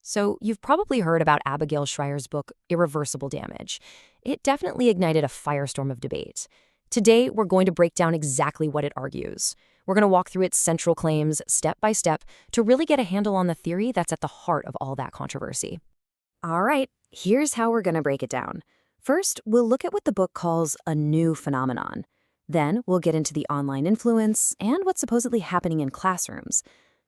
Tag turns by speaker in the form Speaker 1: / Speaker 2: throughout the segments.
Speaker 1: So, you've probably heard about Abigail Schreier's book, Irreversible Damage. It definitely ignited a firestorm of debate. Today, we're going to break down exactly what it argues. We're going to walk through its central claims step by step to really get a handle on the theory that's at the heart of all that controversy. All right, here's how we're going to break it down. First, we'll look at what the book calls a new phenomenon. Then, we'll get into the online influence and what's supposedly happening in classrooms.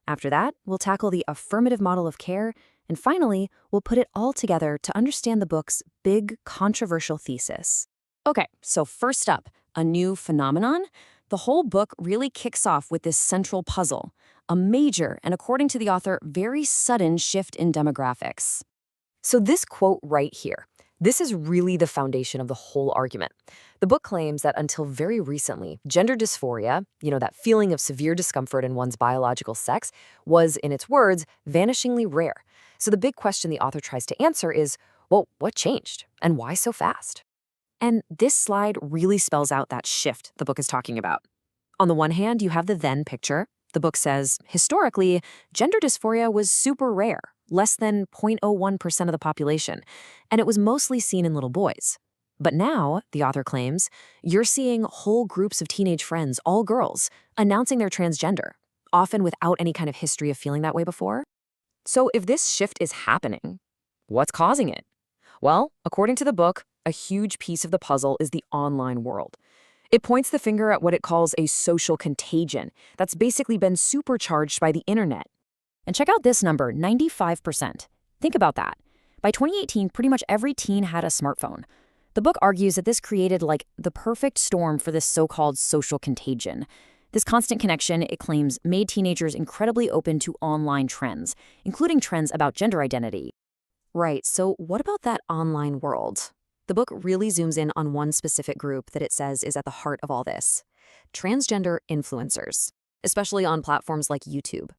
Speaker 1: After that, we'll tackle the affirmative model of care. And finally, we'll put it all together to understand the book's big, controversial thesis. Okay, so first up, a new phenomenon. The whole book really kicks off with this central puzzle, a major, and according to the author, very sudden shift in demographics. So this quote right here, this is really the foundation of the whole argument. The book claims that until very recently, gender dysphoria, that feeling of severe discomfort in one's biological sex, was, in its words, vanishingly rare. So the big question the author tries to answer is, well, what changed and why so fast? And this slide really spells out that shift the book is talking about. On the one hand, you have the then picture. The book says, historically, gender dysphoria was super rare, less than 0.01% of the population, and it was mostly seen in little boys. But now, the author claims, you're seeing whole groups of teenage friends, all girls, announcing they're transgender, often without any kind of history of feeling that way before. So if this shift is happening, what's causing it? Well, according to the book, a huge piece of the puzzle is the online world. It points the finger at what it calls a social contagion that's basically been supercharged by the internet. And check out this number, 95%. Think about that. By 2018, pretty much every teen had a smartphone. The book argues that this created the perfect storm for this so-called social contagion. This constant connection, it claims, made teenagers incredibly open to online trends, including trends about gender identity. Right, so what about that online world? The book really zooms in on one specific group that it says is at the heart of all this: transgender influencers, especially on platforms like YouTube.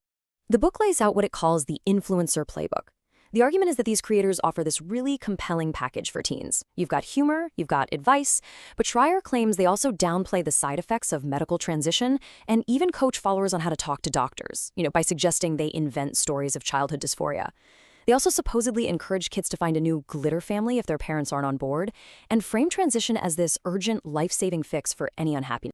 Speaker 1: The book lays out what it calls the influencer playbook. The argument is that these creators offer this really compelling package for teens. You've got humor, you've got advice, but Schreier claims they also downplay the side effects of medical transition and even coach followers on how to talk to doctors, by suggesting they invent stories of childhood dysphoria. They also supposedly encourage kids to find a new glitter family if their parents aren't on board, and frame transition as this urgent, life-saving fix for any unhappiness.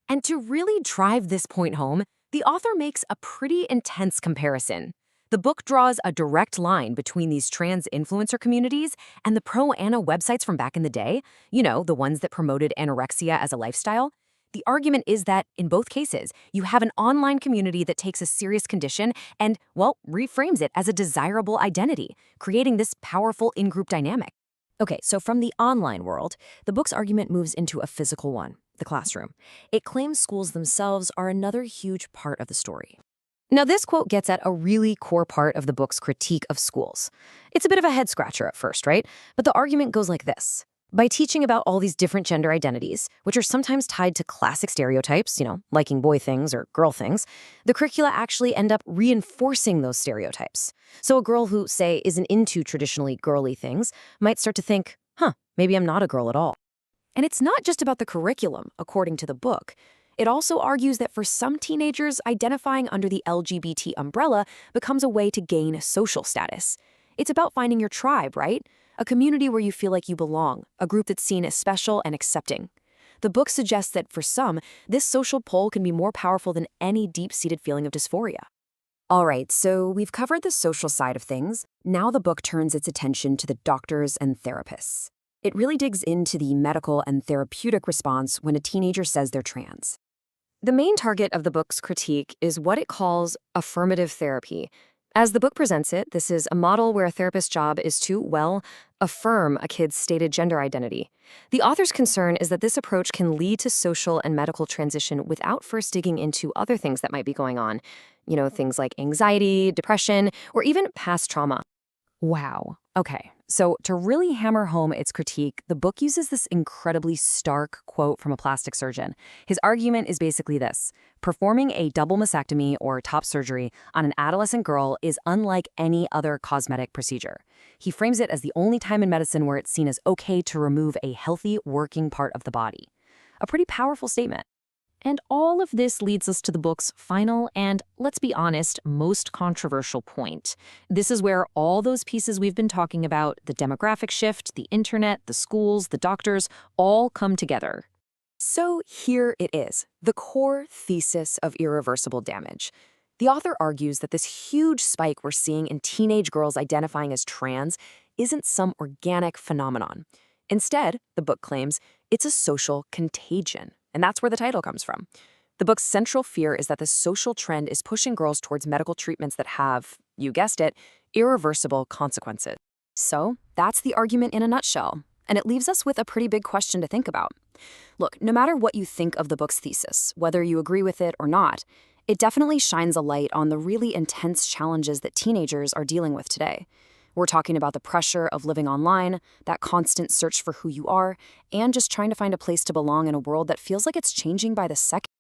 Speaker 1: And to really drive this point home, the author makes a pretty intense comparison. The book draws a direct line between these trans influencer communities and the pro-ana websites from back in the day, the ones that promoted anorexia as a lifestyle. The argument is that, in both cases, you have an online community that takes a serious condition and, reframes it as a desirable identity, creating this powerful in-group dynamic. Okay, so from the online world, the book's argument moves into a physical one, the classroom. It claims schools themselves are another huge part of the story. Now, this quote gets at a really core part of the book's critique of schools. It's a bit of a head-scratcher at first, right? But the argument goes like this. By teaching about all these different gender identities, which are sometimes tied to classic stereotypes, liking boy things or girl things, the curricula actually end up reinforcing those stereotypes. So a girl who, say, isn't into traditionally girly things might start to think, maybe I'm not a girl at all. And it's not just about the curriculum, according to the book. It also argues that for some teenagers, identifying under the LGBT umbrella becomes a way to gain social status. It's about finding your tribe, right? A community where you feel like you belong, a group that's seen as special and accepting. The book suggests that for some, this social pull can be more powerful than any deep-seated feeling of dysphoria. All right, so we've covered the social side of things. Now the book turns its attention to the doctors and therapists. It really digs into the medical and therapeutic response when a teenager says they're trans. The main target of the book's critique is what it calls affirmative therapy. As the book presents it, this is a model where a therapist's job is to, affirm a kid's stated gender identity. The author's concern is that this approach can lead to social and medical transition without first digging into other things that might be going on. Things like anxiety, depression, or even past trauma. Wow. Okay, so to really hammer home its critique, the book uses this incredibly stark quote from a plastic surgeon. His argument is basically this: performing a double mastectomy or top surgery on an adolescent girl is unlike any other cosmetic procedure. He frames it as the only time in medicine where it's seen as okay to remove a healthy, working part of the body. A pretty powerful statement. And all of this leads us to the book's final and, let's be honest, most controversial point. This is where all those pieces we've been talking about, the demographic shift, the internet, the schools, the doctors, all come together. So here it is, the core thesis of Irreversible Damage. The author argues that this huge spike we're seeing in teenage girls identifying as trans isn't some organic phenomenon. Instead, the book claims, it's a social contagion. And that's where the title comes from. The book's central fear is that the social trend is pushing girls towards medical treatments that have, you guessed it, irreversible consequences. So that's the argument in a nutshell. And it leaves us with a pretty big question to think about. Look, no matter what you think of the book's thesis, whether you agree with it or not, it definitely shines a light on the really intense challenges that teenagers are dealing with today. We're talking about the pressure of living online, that constant search for who you are, and just trying to find a place to belong in a world that feels like it's changing by the second.